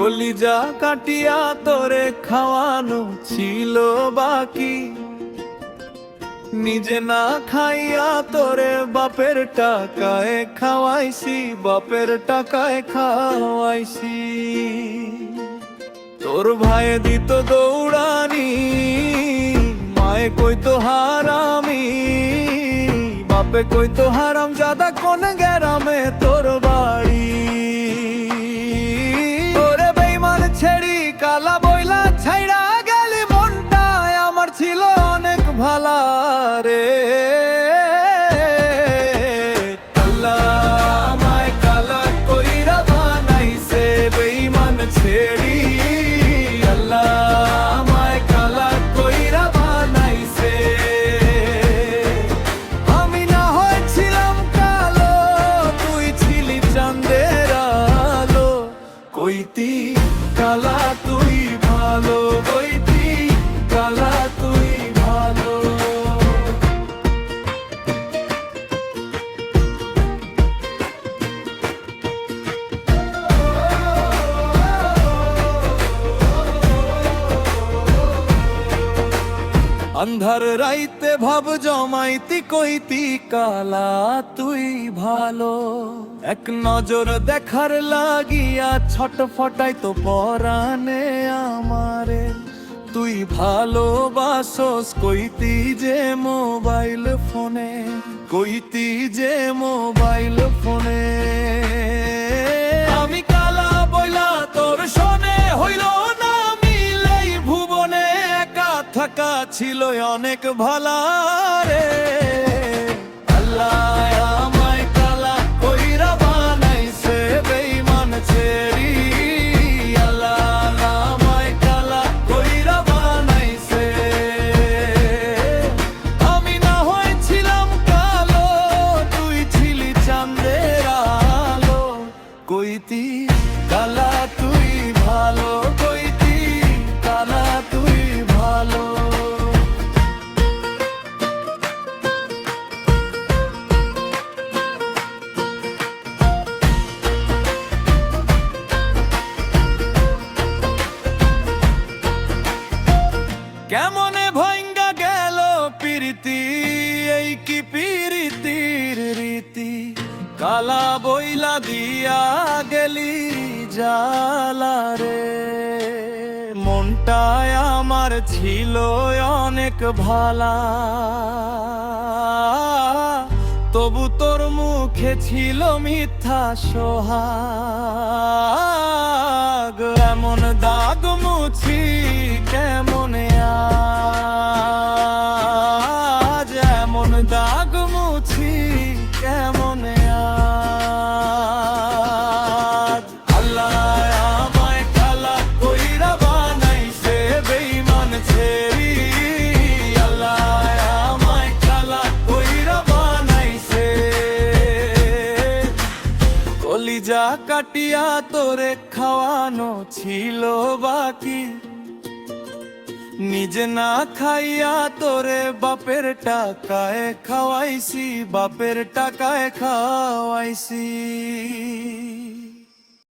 কলিজা কাটিয়া তোরে খাওয়ানো ছিল বাকি, নিজে না খাইয়া তোরে বাপের টাকায় খাওয়াইছি, বাপের টাকায় খাওয়াইছি। তোর ভাই দিত দৌড়ানি, মায়ে কইতো হারামি, বাপে কইতো হারাম জাদা কোন গ্রামে তোর বাড়ি। তোরে বেইমান ছেড়ি কালা বইলা ছাইড়া গেলি, মনটায় আমার ছিল অনেক ভালা রে। আল্লাহ আমায় কালা কইরা বানাইছে বেইমান ছেড়ি, আল্লাহ আমায় কালা কইরা বানাইছে। আমি না হয়েছিলাম কালো, তুই ছিলি চাঁদের আলো, কইতি কালা তুই ভালো, কইতি কালা তুই ভালো। আন্ধার রাইতে ভাব জমাইতি, কইতি কালা তুই ভালো। এক নজর দেখার লাগিয়া ছটফটাইতো পরাণে আমারে, তুই ভালোবাসস কইতি যে মোবাইল ফোনে, কইতি যে মোবাইল ফোনে। আমি কালা বইলা তোর শোনে হইল না মিলেই ভুবনে, একা থাকা ছিল অনেক ভালা রে। আল্লাহ আমায় কালা কইরা বানাইছে বেইমান ছেড়ি, আল্লাহ আমায় কালা কইরা বানাইছে। আমি না হয়েছিলাম কালো, তুই ছিলি চাঁদের আলো, কইতি কালা তুই ভালো, কইতি কালা তুই ভালো। কেমনে ভাঙ্গা গেল প্রীতি, এই কি প্রীতির রীতি, কালা বইলা দিয়া গেলি জালা রে। মনটায় আমার ছিল অনেক ভালা, তবু তোর মুখে ছিল মিথ্যা সোহাগ। এমন দাগ মুছি কেমনে আজ, এমন দাগ মুছি কেমনে আজ। আল্লাহ আমায় কালা কইরা বানাইছে বেইমান ছেড়ি, আল্লাহ আমায় কালা কইরা বানাইছে। কলিজা কাটিয়া তোরে খাওয়ানো ছিল বাকি, নিজে না খাইয়া তোরে বাপের টাকায় খাওয়াইছি, বাপের টাকায় খাওয়াইছি।